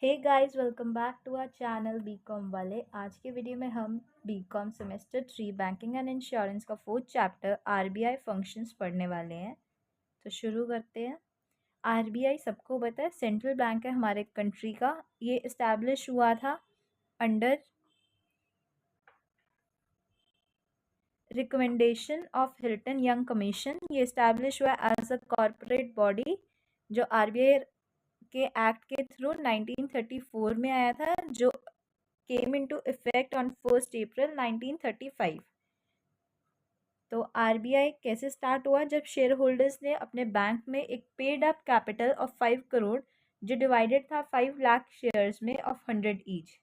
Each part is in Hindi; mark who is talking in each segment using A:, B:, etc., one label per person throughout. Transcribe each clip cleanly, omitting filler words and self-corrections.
A: Hey guys, welcome back to our channel BCom वाले। आज के वीडियो में हम BCom semester 3 banking and insurance का 4th चैप्टर आरबीआई फंक्शंस पढ़ने वाले हैं। तो शुरू करते हैं। आरबीआई सबको पता है सेंट्रल बैंक है हमारे कंट्री का। ये इस्टेब्लिश हुआ था under recommendation of Hilton young commission. ये इस्टेब्लिश हुआ एज अ कॉरपोरेट बॉडी जो आरबीआई के एक्ट के थ्रू 1934 में आया था, जो came into effect on 1st April 1935। तो आरबीआई कैसे स्टार्ट हुआ? जब शेयर होल्डर्स ने अपने बैंक में एक paid up capital of 5 crore जो डिवाइडेड था 5 लाख शेयर्स में ऑफ 100 ईच।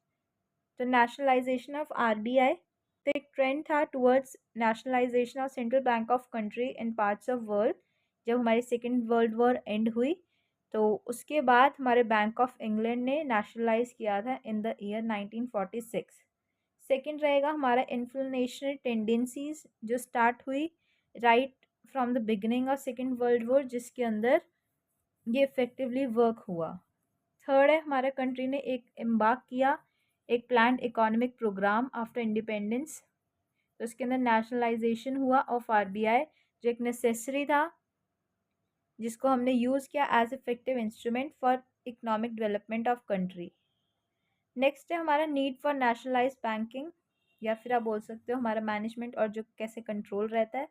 A: तो नेशनलाइजेशन ऑफ आरबीआई, तो एक ट्रेंड था towards nationalisation of central bank of country in parts of world. जब हमारी सेकेंड वर्ल्ड वॉर एंड हुई तो उसके बाद हमारे बैंक ऑफ इंग्लैंड ने नेशनलाइज किया था इन द ईयर 1946। सेकेंड रहेगा हमारा इन्फ्लेशनरी टेंडेंसीज जो स्टार्ट हुई right from the beginning of second world war, जिसके अंदर ये इफेक्टिवली वर्क हुआ। थर्ड है हमारे कंट्री ने एक एम्बार्क किया एक planned economic programme after independence. तो उसके अंदर नेशनलाइजेशन हुआ ऑफ आरबीआई जो एक नेसेसरी था, जिसको हमने यूज़ किया as effective instrument for economic development of country. Next है हमारा नीड फॉर नेशनलाइज बैंकिंग, या फिर आप बोल सकते हो हमारा मैनेजमेंट और जो कैसे कंट्रोल रहता है।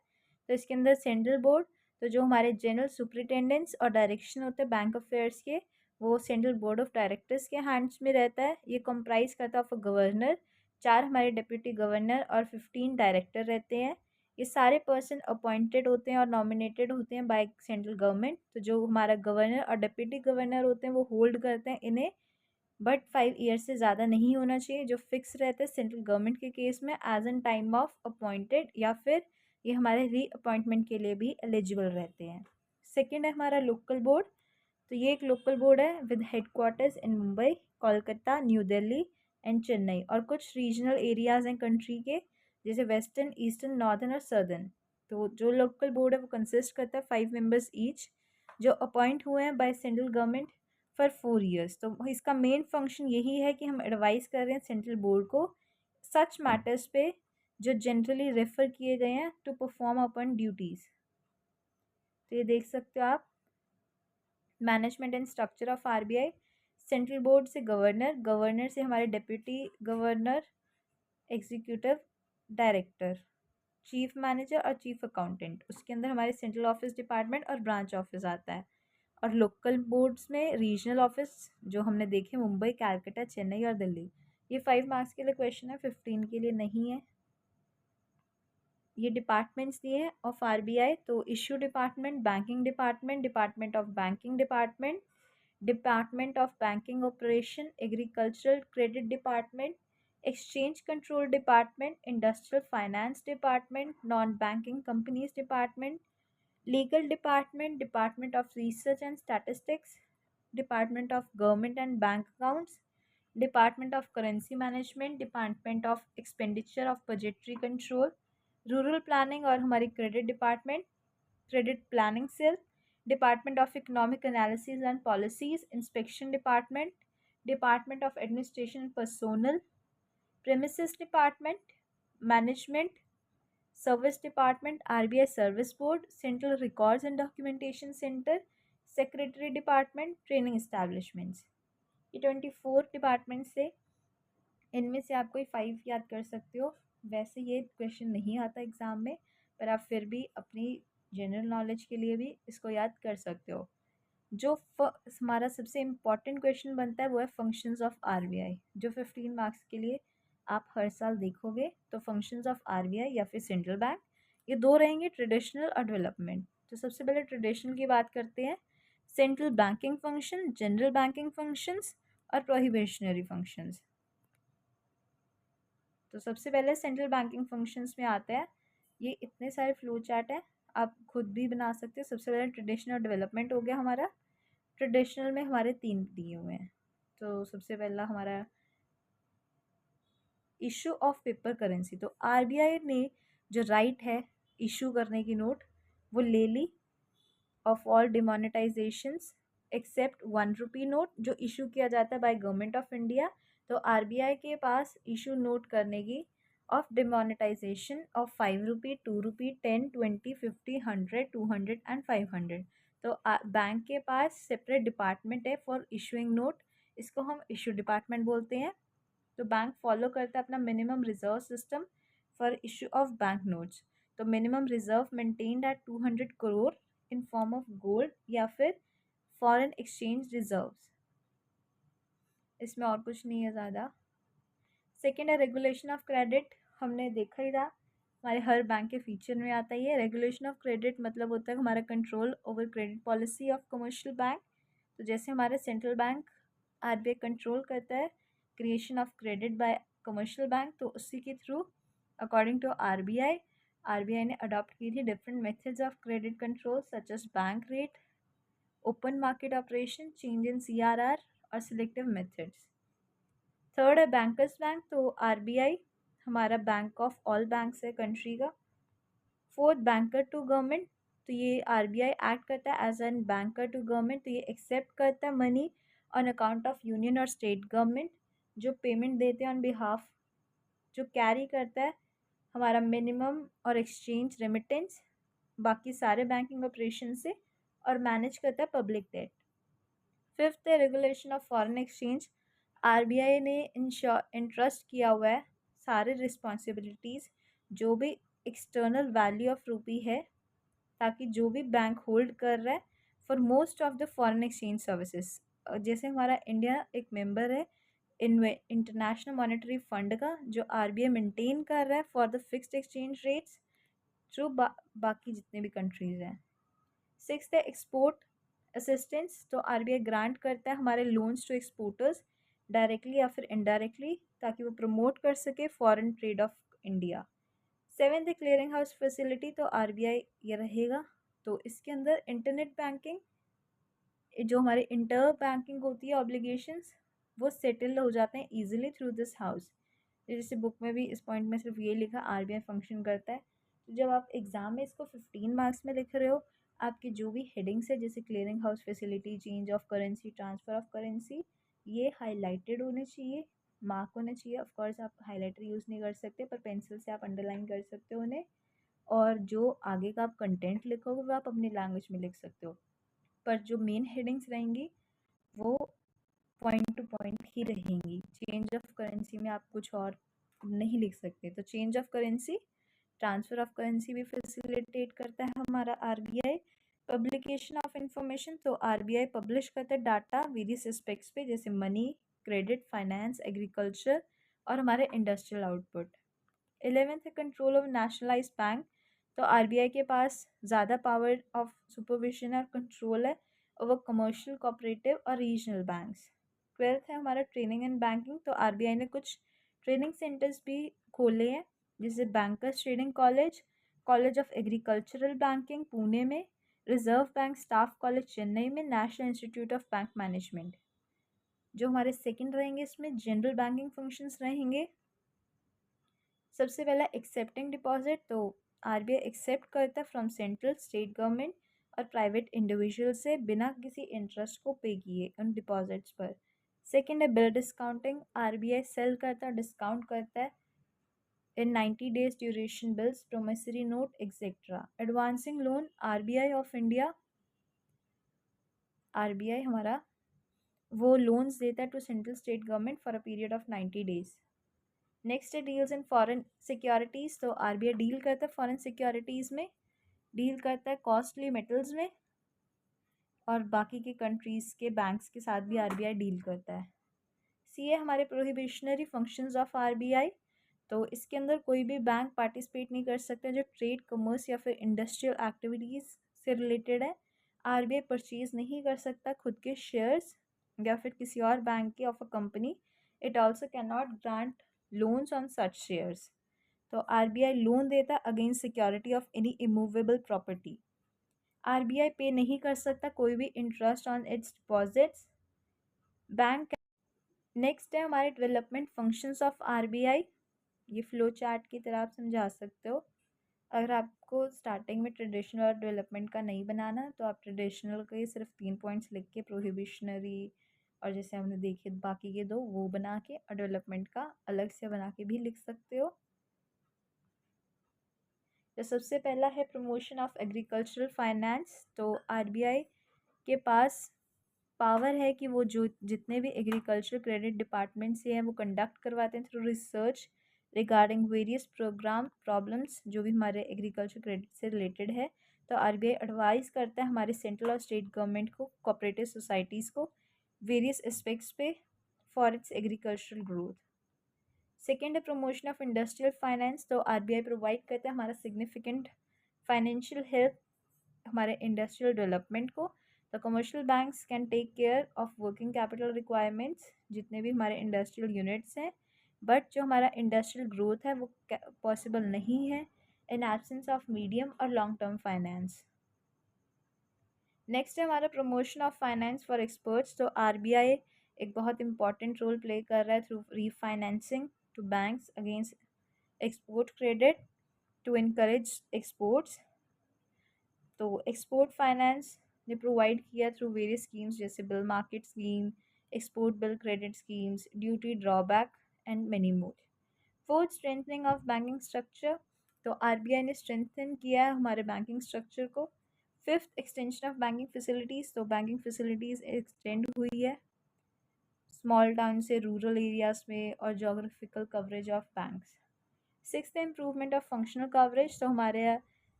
A: तो इसके अंदर सेंट्रल बोर्ड, तो जो हमारे जनरल सुपरिटेंडेंट्स और डायरेक्शन होते हैं बैंक अफेयर्स के, वो सेंट्रल बोर्ड ऑफ डायरेक्टर्स के हैंड्स में रहता है। ये कंप्राइज करता है ऑफ गवर्नर, 4 हमारे डिप्यूटी गवर्नर और 15 डायरेक्टर रहते हैं। ये सारे पर्सन अपॉइंटेड होते हैं और नॉमिनेटेड होते हैं बाय सेंट्रल गवर्नमेंट। तो जो हमारा गवर्नर और डिप्यूटी गवर्नर होते हैं वो होल्ड करते हैं इन्हें, बट 5 ईयर्स से ज़्यादा नहीं होना चाहिए। जो फिक्स रहते हैं सेंट्रल गवर्नमेंट के केस में as an time of appointed, या फिर ये हमारे री अपॉइंटमेंट के लिए भी एलिजिबल रहते हैं। सेकेंड है हमारा लोकल बोर्ड, तो ये एक लोकल बोर्ड है with headquarters in Mumbai, Kolkata, new Delhi and Chennai, और कुछ रीजनल एरियाज हैं कंट्री के जैसे वेस्टर्न, ईस्टर्न, नॉर्दर्न और सर्दर्न। तो जो लोकल बोर्ड है वो कंसिस्ट करता है 5 मेंबर्स ईच, जो अपॉइंट हुए हैं by central government for 4 years. तो इसका मेन फंक्शन यही है कि हम एडवाइस कर रहे हैं सेंट्रल बोर्ड को सच मैटर्स पे जो जनरली रेफर किए गए हैं टू परफॉर्म अपन ड्यूटीज़। तो ये देख सकते हो आप, management and structure of RBI. Central board से गवर्नर, गवर्नर से हमारे deputy governor, executive director, chief manager और चीफ अकाउंटेंट। उसके अंदर हमारे सेंट्रल ऑफिस डिपार्टमेंट और ब्रांच ऑफिस आता है। और लोकल बोर्ड्स में रीजनल ऑफिस जो हमने देखे मुंबई, कैलकाटा, चेन्नई और दिल्ली। ये 5 मार्क्स के लिए क्वेश्चन है, 15 के लिए नहीं है। ये डिपार्टमेंट्स दिए हैं ऑफ आरबीआई, तो issue department, banking department, department of banking department, department of banking operation, agricultural credit department, exchange control department, industrial finance department, non banking companies department, legal department, department of research and statistics, department of government and bank accounts, department of currency management, department of expenditure of budgetary control, rural planning और हमारी credit department, credit planning cell, department of economic analysis and policies, inspection department, department of administration personnel, premises department, management service department, RBI service board, central records and documentation centre, secretary department, training establishments. ये 24 डिपार्टमेंट से इनमें से आप कोई 5 याद कर सकते हो। वैसे ये क्वेश्चन नहीं आता एग्ज़ाम में, पर आप फिर भी अपनी जनरल नॉलेज के लिए भी इसको याद कर सकते हो। जो हमारा सबसे इम्पॉर्टेंट क्वेश्चन बनता है वो है फंक्शंस ऑफ आरबीआई, जो 15 मार्क्स के लिए आप हर साल देखोगे। तो फंक्शंस ऑफ आरबीआई या फिर सेंट्रल बैंक, ये 2 रहेंगे, ट्रेडिशनल और डेवलपमेंट। तो सबसे पहले ट्रेडिशनल की बात करते हैं। Central banking function, general banking functions और प्रोहिबिशनरी फंक्शंस। तो सबसे पहले सेंट्रल बैंकिंग फंक्शंस में आता है। ये इतने सारे फ्लो चार्ट हैं, आप खुद भी बना सकते हो। सबसे पहले ट्रेडिशनल और डेवलपमेंट हो गया हमारा। ट्रेडिशनल में हमारे 3 दिए हुए हैं। तो सबसे पहला हमारा इशू ऑफ पेपर करेंसी। तो आरबीआई ने जो राइट है इशू करने की नोट, वो ले ली of all denominations except 1 rupee note जो इशू किया जाता है बाय गवर्नमेंट ऑफ इंडिया। तो आरबीआई के पास इशू नोट करने की of denomination of 5 rupee, 2 rupee, 10, 20, 50, 100, 200 and 500। तो बैंक के पास सेपरेट डिपार्टमेंट है फॉर इशूइंग नोट, इसको हम इशू डिपार्टमेंट बोलते हैं। तो बैंक फॉलो करता है अपना minimum reserve system for issue of bank notes. तो minimum reserve maintained at 200 crore in form of gold या फिर फॉरेन एक्सचेंज रिजर्व्स। इसमें और कुछ नहीं है ज़्यादा। सेकेंड है रेगुलेशन ऑफ क्रेडिट, हमने देखा ही था हमारे हर बैंक के फीचर में आता ही है। रेगुलेशन ऑफ क्रेडिट मतलब होता है हमारा control over credit policy of commercial bank. तो जैसे हमारे सेंट्रल बैंक आरबीआई कंट्रोल करता है creation of credit by commercial bank, तो उसी के थ्रू अकॉर्डिंग टू आरबीआई ने अडॉप्ट की थी different methods of credit control such as bank rate, open market operation, change in CRR और सिलेक्टिव मेथड्स। थर्ड है बैंकर्स बैंक, तो आरबीआई हमारा बैंक ऑफ ऑल बैंक्स है कंट्री का। फोर्थ बैंकर टू गवर्नमेंट, तो ये आरबीआई एक्ट करता है as an banker to government, तो ये एक्सेप्ट करता है money on account of union और स्टेट गवर्नमेंट जो पेमेंट देते हैं ऑन बिहाफ, जो कैरी करता है हमारा मिनिमम और एक्सचेंज रेमिटेंस बाकी सारे बैंकिंग ऑपरेशन से और मैनेज करता है पब्लिक डेट। फिफ्थ है regulation of foreign exchange, RBI ने इंट्रस्ट किया हुआ है सारे रिस्पॉन्सिबिलिटीज़ जो भी एक्सटर्नल वैल्यू ऑफ रूपी है, ताकि जो भी बैंक होल्ड कर रहा है for most of the foreign exchange services. जैसे हमारा इंडिया एक मेंबर है इंटरनेशनल मॉनेटरी फंड का जो आरबीआई मेंटेन कर रहा है for the fixed exchange rates through बाकी जितने भी कंट्रीज़ हैं। सिक्स्थ है एक्सपोर्ट असिस्टेंस, तो आरबीआई ग्रांट करता है हमारे लोन्स टू एक्सपोर्टर्स डायरेक्टली या फिर इनडायरेक्टली ताकि वो प्रमोट कर सके foreign trade off India. Seventh है क्लियरिंग हाउस फैसिलिटी, तो आरबीआई ये रहेगा। तो इसके अंदर इंटरनेट बैंकिंग जो हमारे इंटर बैंकिंग होती है ऑब्लिगेशंस वो सेटल हो जाते हैं इजीली थ्रू दिस हाउस। जैसे बुक में भी इस पॉइंट में सिर्फ ये लिखा आरबीआई फंक्शन करता है। तो जब आप एग्ज़ाम में इसको 15 मार्क्स में लिख रहे हो, आपके जो भी हेडिंग्स है जैसे clearing house facility, change of currency, transfer of currency, ये हाईलाइटेड होने चाहिए, मार्क होने चाहिए। ऑफकोर्स आप हाईलाइटर यूज़ नहीं कर सकते पर पेंसिल से आप अंडरलाइन कर सकते हो उन्हें, और जो आगे का आप कंटेंट लिखोगे वो आप अपनी लैंग्वेज में लिख सकते हो, पर जो मेन हेडिंग्स रहेंगी वो पॉइंट टू पॉइंट ही रहेंगी। चेंज ऑफ करेंसी में आप कुछ और नहीं लिख सकते। तो change of currency, transfer of currency भी फैसिलिटेट करता है हमारा आरबीआई। पब्लिकेशन ऑफ इंफॉर्मेशन, तो आरबीआई पब्लिश करता है डाटा वेरियस एस्पेक्ट्स पे जैसे मनी, क्रेडिट, फाइनेंस, एग्रीकल्चर और हमारे इंडस्ट्रियल आउटपुट। 11th है कंट्रोल ऑफ नेशनलाइज बैंक, तो आरबीआई के पास ज़्यादा पावर ऑफ सुपरविजन और कंट्रोल है ओवर कमर्शियल, कोऑपरेटिव और रीजनल बैंक्स। 12th है हमारा ट्रेनिंग एंड बैंकिंग, तो आरबीआई ने कुछ ट्रेनिंग सेंटर्स भी खोले हैं जैसे bankers training college, college of agricultural banking Pune में, reserve bank staff college Chennai में, national institute of bank management. जो हमारे सेकंड रहेंगे इसमें जनरल बैंकिंग फंक्शंस रहेंगे। सबसे पहला एक्सेप्टिंग डिपॉजिट, तो आरबीआई एक्सेप्ट करता है फ्रॉम सेंट्रल, स्टेट गवर्नमेंट और प्राइवेट इंडिविजुअल से बिना किसी इंटरेस्ट को पे किए उन डिपॉजिट्स पर। सेकेंड है बिल डिस्काउंटिंग, आरबीआई सेल करता है, डिस्काउंट करता है in 90 days duration bills, promissory note etcetera. Advancing loan, RBI of India, RBI हमारा वो लोन्स देता है to central state government for a period of 90 days। Next है डील्स इन फॉरेन सिक्योरिटीज़, तो आरबीआई डील करता है फॉरेन सिक्योरिटीज़ में, डील करता है कॉस्टली मेटल्स में और बाकी के कंट्रीज़ के बैंक्स के साथ भी आरबीआई डील करता है। सी है हमारे प्रोहिबिशनरी फंक्शंस ऑफ आरबीआई, तो इसके अंदर कोई भी बैंक पार्टिसिपेट नहीं कर सकता जो ट्रेड, कॉमर्स या फिर इंडस्ट्रियल एक्टिविटीज़ से रिलेटेड है। आरबीआई परचेज नहीं कर सकता खुद के शेयर्स या फिर किसी और बैंक के of a company. It also can not grant loans on such shares. तो आरबीआई लोन देता against security of any immovable property. RBI पे नहीं कर सकता कोई भी interest on it's deposits. Bank next है हमारे डेवलपमेंट फंक्शंस ऑफ आरबीआई, ये फ्लो चार्ट की तरह आप समझा सकते हो। अगर आपको स्टार्टिंग में ट्रेडिशनल और डेवलपमेंट का नहीं बनाना तो आप ट्रेडिशनल के सिर्फ 3 पॉइंट्स लिख के प्रोहिबिशनरी और जैसे हमने देखे बाकी के 2 वो बना के और डेवलपमेंट का अलग से बना के भी लिख सकते हो। तो सबसे पहला है प्रमोशन ऑफ एग्रीकल्चरल फाइनेंस। तो आरबीआई के पास पावर है कि वो जो जितने भी एग्रीकल्चर क्रेडिट डिपार्टमेंट से हैं वो कंडक्ट करवाते हैं through research regarding various program problems जो भी हमारे एग्रीकल्चर क्रेडिट से रिलेटेड है। तो आरबीआई एडवाइस करता है हमारे सेंट्रल और स्टेट गवर्नमेंट को, कोऑपरेटिव सोसाइटीज़ को वेरियस एस्पेक्ट्स पे for its agricultural growth. Second है प्रमोशन ऑफ इंडस्ट्रियल फाइनेंस। तो आरबीआई प्रोवाइड करता है हमारा सिग्निफिकेंट फाइनेंशियल हेल्प हमारे इंडस्ट्रियल डेवलपमेंट को। The commercial banks can take care of working capital requirements जितने भी हमारे इंडस्ट्रियल यूनिट्स हैं, बट जो हमारा इंडस्ट्रियल ग्रोथ है वो पॉसिबल नहीं है इन एब्सेंस ऑफ मीडियम और लॉन्ग टर्म फाइनेंस। नेक्स्ट है हमारा promotion of finance for experts. तो आरबीआई एक बहुत इंपॉर्टेंट रोल प्ले कर रहा है through refinancing to banks against export credit to encourage exports. तो एक्सपोर्ट फाइनेंस ने प्रोवाइड किया थ्रू वेरियस स्कीम्स जैसे bill market scheme, export bill credit schemes, duty drawback and many more. Fourth, strengthening of banking structure. तो आरबीआई ने स्ट्रेंथन किया है हमारे बैंकिंग स्ट्रक्चर को। Fifth, extension of banking facilities. तो बैंकिंग फैसिलिटीज़ एक्सटेंड हुई है स्मॉल टाउन से रूरल एरियाज़ में और geographical coverage of banks. Sixth, improvement of functional coverage. तो हमारे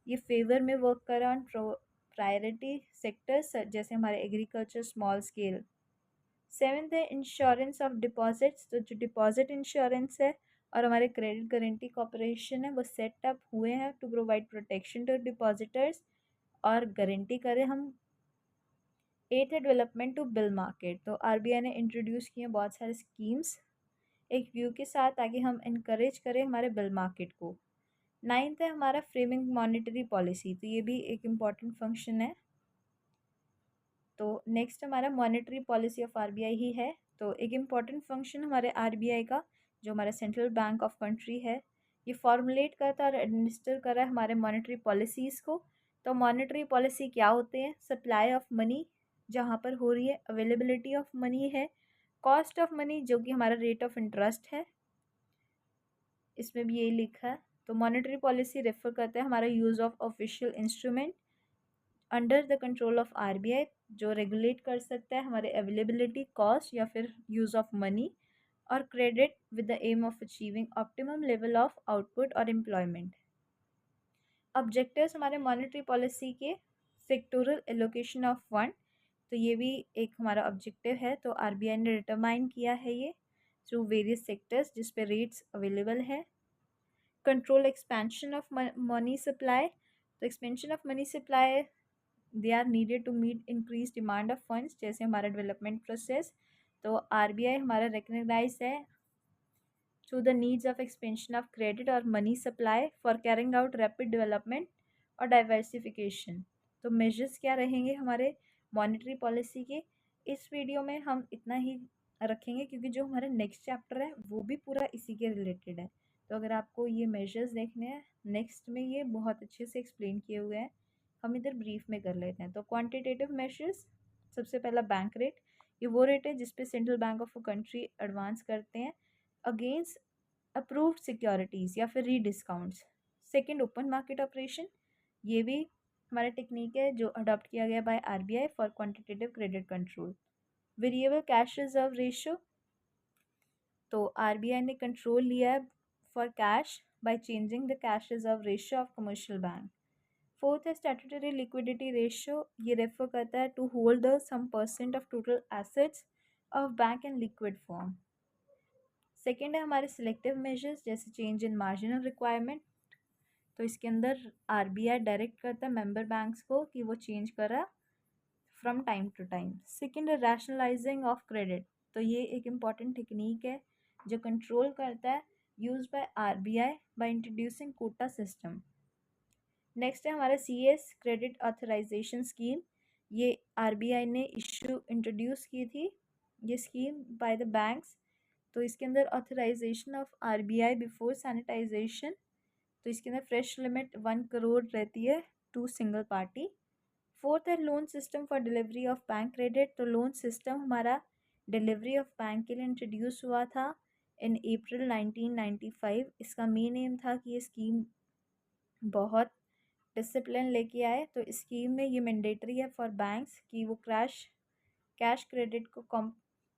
A: ये फेवर में वर्क कर ऑन प्रायोरिटी सेक्टर्स जैसे हमारे एग्रीकल्चर स्मॉल स्केल। सेवेंथ है इंश्योरेंस ऑफ डिपॉजिट्स। तो जो डिपॉजिट इंश्योरेंस है और हमारे क्रेडिट गारंटी कॉर्पोरेशन है वो सेटअप हुए हैं to provide protection to depositors और गारंटी करें हम। एट है डेवलपमेंट टू बिल मार्केट। तो आरबीआई ने इंट्रोड्यूस किए बहुत सारे स्कीम्स एक व्यू के साथ ताकि हम इनकरेज करें हमारे बिल मार्केट को। नाइन्थ है हमारा फ्रेमिंग मॉनेटरी पॉलिसी। तो ये भी एक इम्पॉर्टेंट फंक्शन है। तो नेक्स्ट हमारा मॉनेटरी पॉलिसी ऑफ आरबीआई ही है। तो एक इम्पॉर्टेंट फंक्शन हमारे आरबीआई का जो हमारा सेंट्रल बैंक ऑफ कंट्री है ये फॉर्मुलेट करता है और एडमिनिस्टर कर रहा है हमारे मॉनेटरी पॉलिसीज़ को। तो मॉनेटरी पॉलिसी क्या होते हैं? सप्लाई ऑफ मनी जहाँ पर हो रही है, अवेलेबिलिटी ऑफ मनी है, कॉस्ट ऑफ मनी जो कि हमारा रेट ऑफ इंटरेस्ट है, इसमें भी यही लिखा है। तो मॉनेटरी पॉलिसी रेफर करता है हमारा use of official instrument under the control of RBI जो रेगुलेट कर सकता है हमारे अवेलेबिलिटी, कॉस्ट या फिर यूज़ ऑफ मनी और credit with the aim of achieving optimum level of output और एम्प्लॉयमेंट। ऑब्जेक्टिव्स हमारे मॉनेटरी पॉलिसी के सेक्टोरल एलोकेशन ऑफ फंड। तो ये भी एक हमारा ऑब्जेक्टिव है। तो आरबीआई ने डिटरमाइन किया है ये थ्रू वेरियस सेक्टर्स जिस पे रेट्स अवेलेबल है। Control expansion of money supply. तो expansion of money supply they are needed to meet increase demand of funds जैसे हमारा डेवलपमेंट प्रोसेस। तो आरबीआई हमारा रिकग्नाइज है through the needs of expansion of credit और money supply for carrying out rapid development और डाइवर्सिफिकेशन। तो मेजर्स क्या रहेंगे हमारे मॉनेटरी पॉलिसी के? इस वीडियो में हम इतना ही रखेंगे क्योंकि जो हमारा नेक्स्ट चैप्टर है वो भी पूरा इसी के रिलेटेड है। तो अगर आपको ये मेजर्स देखने हैं नेक्स्ट में ये बहुत अच्छे से एक्सप्लेन किए हुए हैं, हम इधर ब्रीफ में कर लेते हैं। तो क्वांटिटेटिव मेजर्स, सबसे पहला बैंक रेट। ये वो रेट है जिसपे central bank of a country advance करते हैं अगेंस्ट अप्रूव्ड सिक्योरिटीज़ या फिर rediscounts. Second, open market operation. ये भी हमारा टेक्निक है जो अडॉप्ट किया गया by RBI for quantitative credit control. Variable cash reserve ratio. तो आरबीआई ने कंट्रोल लिया है for cash by changing the cash reserve ratio of commercial bank. Fourth है स्टैट्यूटरी लिक्विडिटी रेशियो। ये रेफर करता है to hold the some percent of total assets of bank in liquid form. Second है हमारे सिलेक्टिव मेजर्स जैसे चेंज इन मार्जिनल रिक्वायरमेंट। तो इसके अंदर आरबीआई डायरेक्ट करता है मेंबर बैंक्स को कि वो चेंज करा from time to time. Second है रैशनलाइजिंग ऑफ क्रेडिट। तो ये एक इम्पॉर्टेंट टेक्निक है जो कंट्रोल करता है use by RBI by introducing quota system. Next है हमारा सीएस क्रेडिट ऑथराइजेशन स्कीम। ये आरबीआई ने इशू इंट्रोड्यूस की थी ये स्कीम बाय द बैंक्स। तो इसके अंदर authorisation of RBI before sanitisation तो इसके अंदर फ्रेश लिमिट 1 करोड़ रहती है टू सिंगल पार्टी। फोर्थ है loan system for delivery of bank credit. तो लोन सिस्टम हमारा डिलीवरी ऑफ बैंक के लिए इंट्रोड्यूस हुआ था इन अप्रैल 1995। इसका मेन एम था कि ये स्कीम बहुत डिसिप्लिन लेके आए। तो इस स्कीम में ये मैंडेटरी है फॉर बैंक्स कि वो कैश क्रेडिट को कम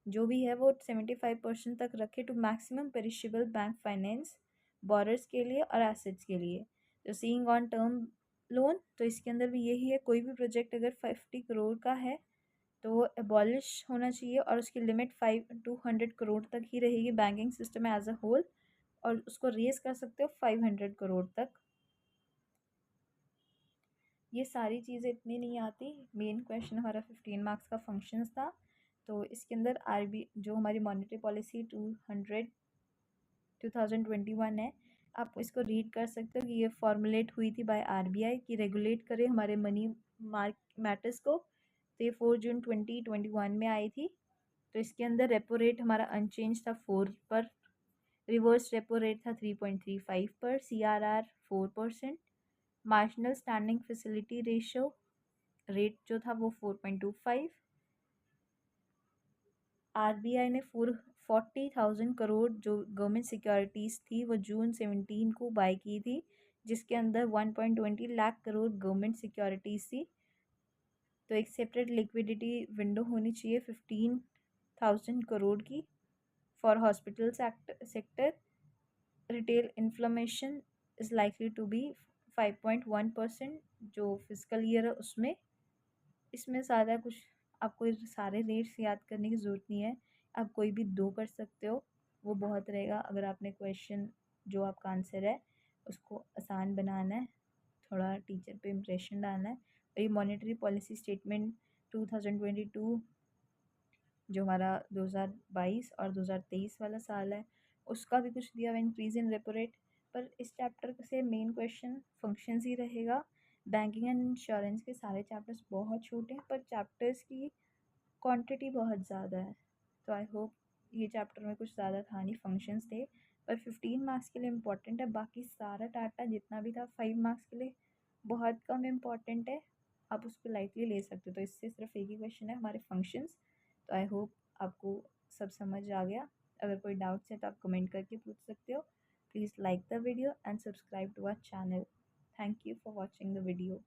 A: जो भी है वो 75% तक रखे to maximum perishable bank finance borrowers के लिए और एसेट्स के लिए। तो सीइंग ऑन टर्म लोन, तो इसके अंदर भी यही है, कोई भी प्रोजेक्ट अगर 50 करोड़ का है तो वो एबॉलिश होना चाहिए और उसकी लिमिट 200 करोड़ तक ही रहेगी banking system as a whole, और उसको रेज कर सकते हो 500 करोड़ तक। ये सारी चीज़ें इतनी नहीं आती। मेन क्वेश्चन हमारा 15 मार्क्स का फंक्शंस था। तो इसके अंदर आरबी जो हमारी मॉनेटरी पॉलिसी 2021 है, आप इसको रीड कर सकते हो कि ये फॉर्मुलेट हुई थी बाय आरबीआई कि रेगुलेट करे हमारे मनी मार्क मैटर्स को। तो ये 4 जून 2021 में आई थी। तो इसके अंदर रेपो रेट हमारा अनचेंज था 4 पर, रिवर्स रेपो रेट था 3.35 पर, CRR 4%, marginal standing facility ratio rate जो था वो 4.25। आरबीआई ने 40,000 करोड़ जो गवर्नमेंट सिक्योरिटीज़ थी वो जून 17 को बाय की थी, जिसके अंदर 1.20 लाख करोड़ गवर्नमेंट सिक्योरिटीज़ थी। तो एक सेपरेट लिक्विडिटी विंडो होनी चाहिए 15,000 करोड़ की for hospital sector. Retail inflation is likely to be 5.1% जो फिजिकल ईयर है उसमें। इसमें ज़्यादा कुछ आपको सारे रेट्स याद करने की ज़रूरत नहीं है, आप कोई भी दो कर सकते हो, वो बहुत रहेगा। अगर आपने क्वेश्चन जो आपका आंसर है उसको आसान बनाना है, थोड़ा टीचर पे इम्प्रेशन डालना है। और ये मॉनेटरी पॉलिसी स्टेटमेंट 2022 जो हमारा 2022 और 2023 वाला साल है उसका भी कुछ दिया हुआ इंक्रीज इन रेपो रेट। पर इस चैप्टर से मेन क्वेश्चन फंक्शंस ही रहेगा। बैंकिंग एंड इंश्योरेंस के सारे चैप्टर्स बहुत छोटे हैं पर चैप्टर्स की क्वांटिटी बहुत ज़्यादा है। तो आई होप ये चैप्टर में कुछ ज़्यादा था नहीं, फंक्शंस थे, पर 15 मार्क्स के लिए इम्पोर्टेंट है। बाकी सारा डाटा जितना भी था 5 मार्क्स के लिए बहुत कम इम्पॉर्टेंट है, आप उसको लाइटली ले सकते हो। तो इससे सिर्फ एक ही क्वेश्चन है हमारे फंक्शंस। तो आई होप आपको सब समझ आ गया। अगर कोई डाउट्स है तो आप कमेंट करके पूछ सकते हो। Please like the video and subscribe to our channel. Thank you for watching the video.